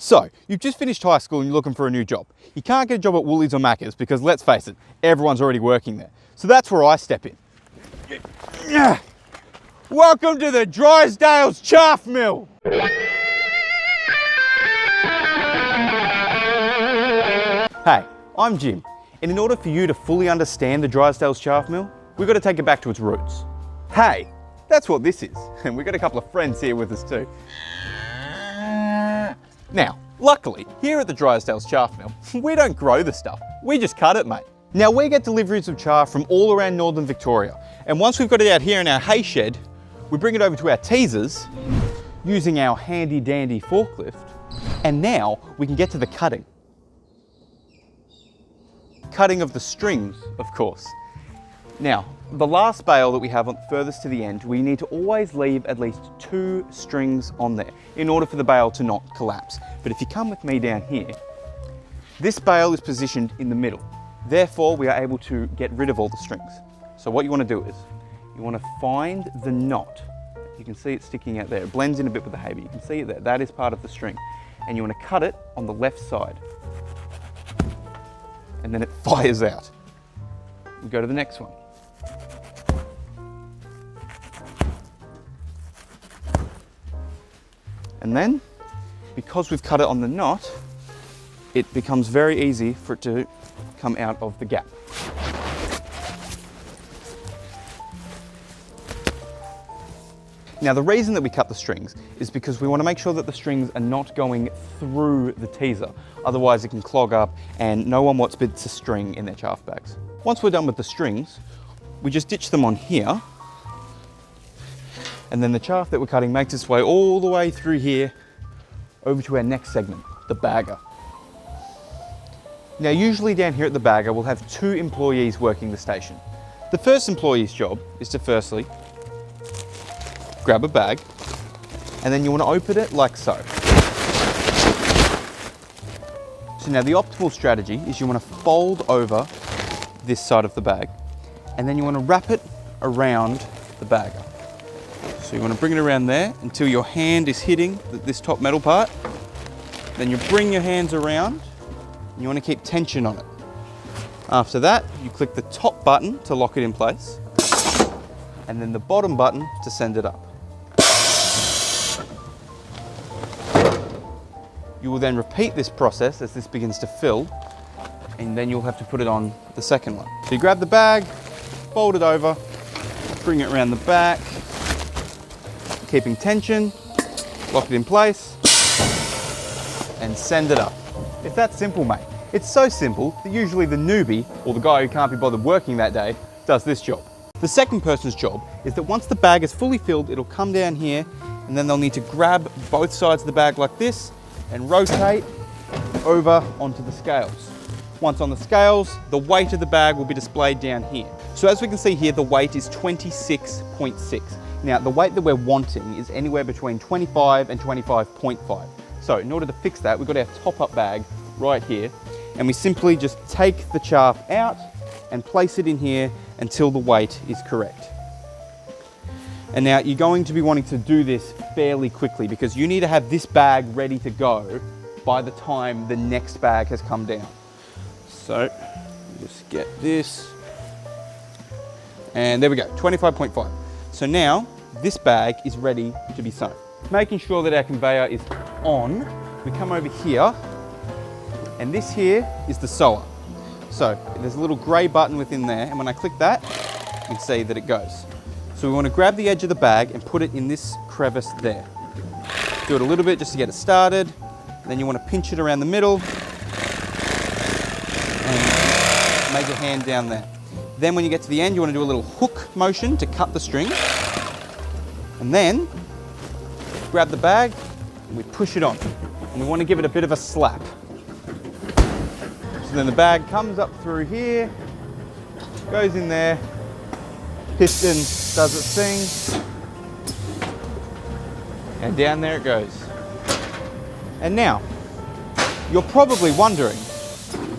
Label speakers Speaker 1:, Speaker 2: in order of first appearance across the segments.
Speaker 1: So, you've just finished high school and you're looking for a new job. You can't get a job at Woolies or Macca's because, let's face it, everyone's already working there. So that's where I step in. Welcome to the Drysdales Chaff Mill. Hey, I'm Jim, and in order for you to fully understand the Drysdales Chaff Mill, we've got to take it back to its roots. Hey, that's what this is, and we've got a couple of friends here with us too. Now, luckily, here at the Drysdales Chaff Mill, we don't grow the stuff, we just cut it, mate. Now, we get deliveries of chaff from all around northern Victoria, and once we've got it out here in our hay shed, we bring it over to our teasers using our handy dandy forklift, and now we can get to the cutting. Cutting of the strings, of course. Now, the last bale that we have on furthest to the end, we need to always leave at least 2 strings on there in order for the bale to not collapse. But if you come with me down here, this bale is positioned in the middle. Therefore, we are able to get rid of all the strings. So what you want to do is, you want to find the knot. You can see it sticking out there. It blends in a bit with the hay, but you can see it there. That is part of the string. And you want to cut it on the left side. And then it fires out. We go to the next one. And then, because we've cut it on the knot, it becomes very easy for it to come out of the gap. Now, the reason that we cut the strings is because we want to make sure that the strings are not going through the teaser. Otherwise it can clog up and no one wants bits of string in their chaff bags. Once we're done with the strings, we just ditch them on here, and then the chaff that we're cutting makes its way all the way through here over to our next segment, the bagger. Now, usually down here at the bagger, we'll have 2 employees working the station. The first employee's job is to firstly grab a bag, and then you want to open it like so. So now the optimal strategy is you want to fold over this side of the bag, and then you want to wrap it around the bagger. So you want to bring it around there until your hand is hitting this top metal part. Then you bring your hands around, and you want to keep tension on it. After that, you click the top button to lock it in place, and then the bottom button to send it up. You will then repeat this process as this begins to fill, and then you'll have to put it on the second one. So you grab the bag, fold it over, bring it around the back, keeping tension, lock it in place, and send it up. It's that simple, mate. It's so simple that usually the newbie, or the guy who can't be bothered working that day, does this job. The second person's job is that once the bag is fully filled, it'll come down here, and then they'll need to grab both sides of the bag like this and rotate over onto the scales. Once on the scales, the weight of the bag will be displayed down here. So as we can see here, the weight is 26.6. Now, the weight that we're wanting is anywhere between 25 and 25.5. So in order to fix that, we've got our top-up bag right here, and we simply just take the chaff out and place it in here until the weight is correct. And now you're going to be wanting to do this fairly quickly because you need to have this bag ready to go by the time the next bag has come down. So just get this, and there we go, 25.5. So now this bag is ready to be sewn. Making sure that our conveyor is on, we come over here, and this here is the sewer. So there's a little grey button within there, and when I click that, you can see that it goes. So we want to grab the edge of the bag and put it in this crevice there. Do it a little bit just to get it started. Then you want to pinch it around the middle and make your hand down there. Then when you get to the end, you want to do a little hook motion to cut the string. And then grab the bag and we push it on. And we want to give it a bit of a slap. So then the bag comes up through here, goes in there, piston does its thing, and down there it goes. And now, you're probably wondering,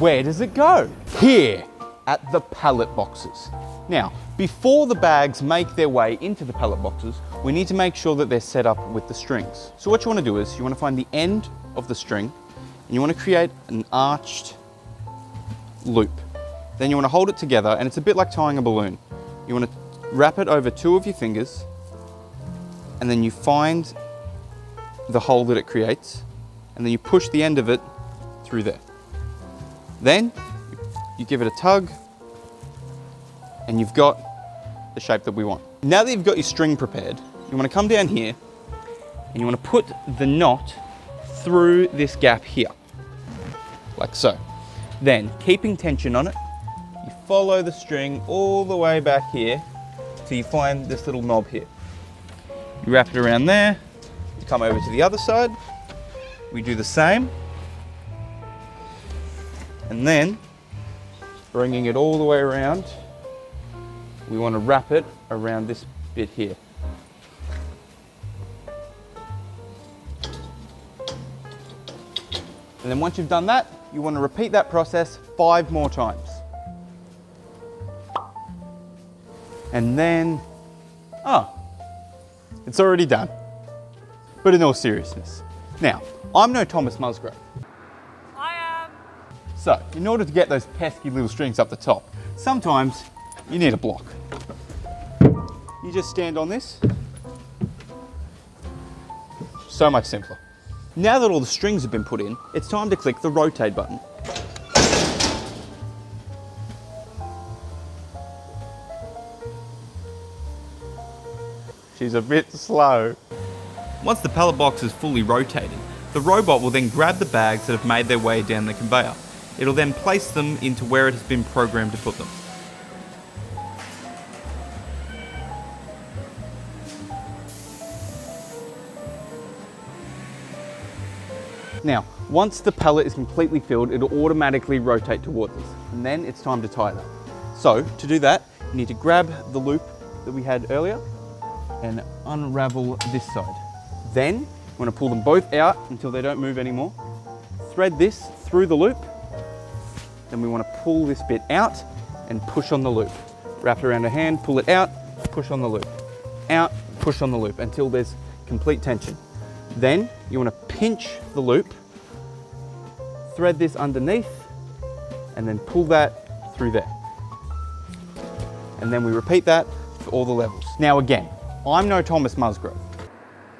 Speaker 1: where does it go? Here, at the pallet boxes. Now, before the bags make their way into the pallet boxes, we need to make sure that they're set up with the strings. So what you want to do is you want to find the end of the string and you want to create an arched loop. Then you want to hold it together, and it's a bit like tying a balloon. You want to wrap it over 2 of your fingers, and then you find the hole that it creates, and then you push the end of it through there. Then you give it a tug, and you've got the shape that we want. Now that you've got your string prepared, you want to come down here and you want to put the knot through this gap here, like so. Then, keeping tension on it, you follow the string all the way back here till you find this little knob here. You wrap it around there, you come over to the other side, we do the same, and then bringing it all the way around, we want to wrap it around this bit here. And then once you've done that, you want to repeat that process 5 more times. And then, it's already done. But in all seriousness, now, I'm no Thomas Musgrove.
Speaker 2: I am.
Speaker 1: So, in order to get those pesky little strings up the top, sometimes you need a block. You just stand on this. So much simpler. Now that all the strings have been put in, it's time to click the rotate button. She's a bit slow. Once the pallet box is fully rotated, the robot will then grab the bags that have made their way down the conveyor. It'll then place them into where it has been programmed to put them. Now, once the pallet is completely filled, it'll automatically rotate towards us, and then it's time to tie it up. So, to do that, you need to grab the loop that we had earlier and unravel this side. Then, you want to pull them both out until they don't move anymore. Thread this through the loop. Then we want to pull this bit out and push on the loop. Wrap it around a hand, pull it out, push on the loop. Out, push on the loop until there's complete tension. Then you want to pinch the loop, thread this underneath, and then pull that through there. And then we repeat that for all the levels. Now again, I'm no Thomas Musgrove.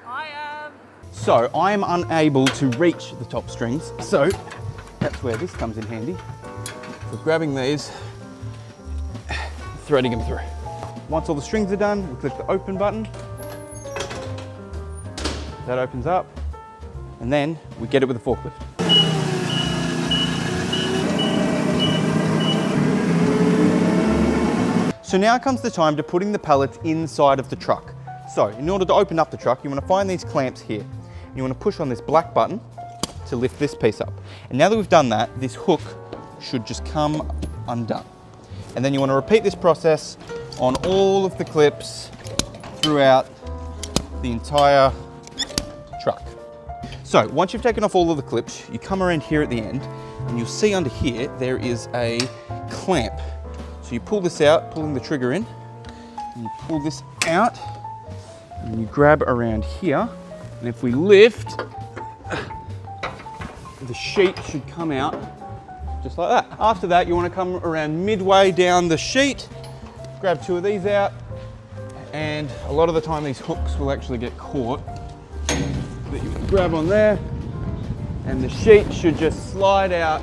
Speaker 2: I am.
Speaker 1: So I am unable to reach the top strings, so that's where this comes in handy. For grabbing these, threading them through. Once all the strings are done, we click the open button. That opens up, and then we get it with a forklift. So now comes the time to putting the pallets inside of the truck. So in order to open up the truck, you want to find these clamps here. And you want to push on this black button to lift this piece up. And now that we've done that, this hook should just come undone. And then you want to repeat this process on all of the clips throughout the entire truck. So once you've taken off all of the clips, you come around here at the end and you'll see under here there is a clamp. So you pull this out, pulling the trigger in, and you pull this out and you grab around here, and if we lift, the sheet should come out just like that. After that, you want to come around midway down the sheet, grab 2 of these out, and a lot of the time these hooks will actually get caught. That you grab on there, and the sheet should just slide out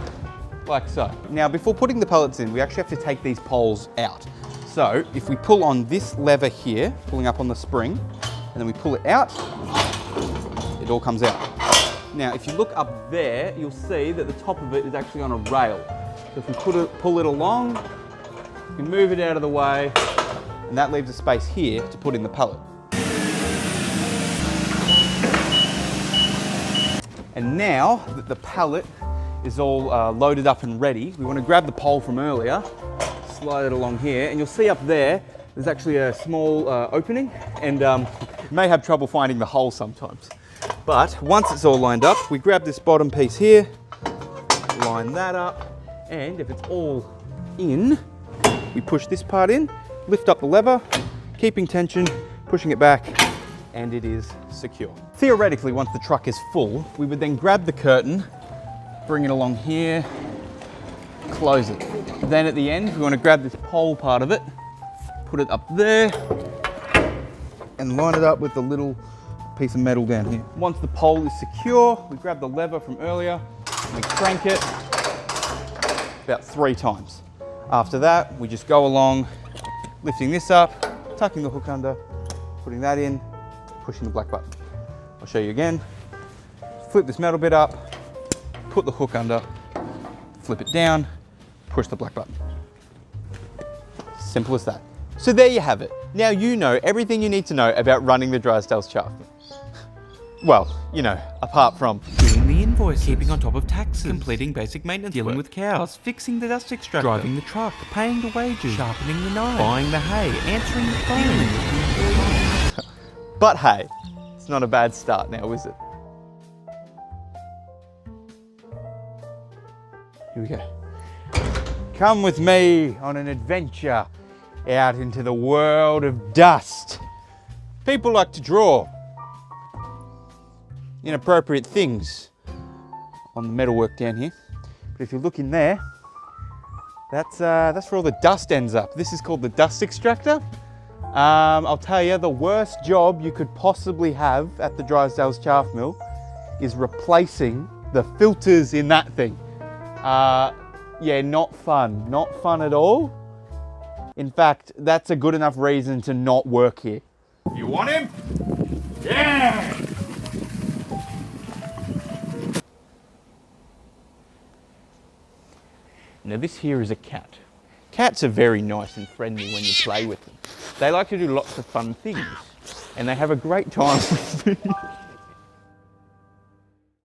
Speaker 1: like so. Now, before putting the pallets in, we actually have to take these poles out. So if we pull on this lever here, pulling up on the spring, and then we pull it out, it all comes out. Now, if you look up there, you'll see that the top of it is actually on a rail. So if we pull it along, we can move it out of the way, and that leaves a space here to put in the pallet. And now that the pallet is all loaded up and ready, we want to grab the pole from earlier, slide it along here, and you'll see up there, there's actually a small opening, and you may have trouble finding the hole sometimes. But once it's all lined up, we grab this bottom piece here, line that up, and if it's all in, we push this part in, lift up the lever, keeping tension, pushing it back, and it is secure. Theoretically, once the truck is full, we would then grab the curtain, bring it along here, close it. Then at the end, we want to grab this pole part of it, put it up there, and line it up with the little piece of metal down here. Once the pole is secure, we grab the lever from earlier, and we crank it about 3 times. After that, we just go along, lifting this up, tucking the hook under, putting that in, pushing the black button. I'll show you again. Flip this metal bit up, put the hook under, flip it down, push the black button. Simple as that. So there you have it. Now you know everything you need to know about running the Drysdales Chaff. Well, you know, apart from
Speaker 3: doing the invoices, keeping on top of taxes, completing basic maintenance, dealing with cows, fixing the dust extractor, driving the truck, paying the wages, sharpening the knife, buying the hay, answering the phone.
Speaker 1: But hey, it's not a bad start now, is it? Here we go. Come with me on an adventure out into the world of dust. People like to draw inappropriate things on the metalwork down here. But if you look in there, that's where all the dust ends up. This is called the dust extractor. I'll tell you, the worst job you could possibly have at the Drysdales Chaff Mill is replacing the filters in that thing. Yeah, not fun at all. In fact, that's a good enough reason to not work here. You want him? Yeah! Now this here is a cat. Cats are very nice and friendly when you play with them. They like to do lots of fun things, and they have a great time with me.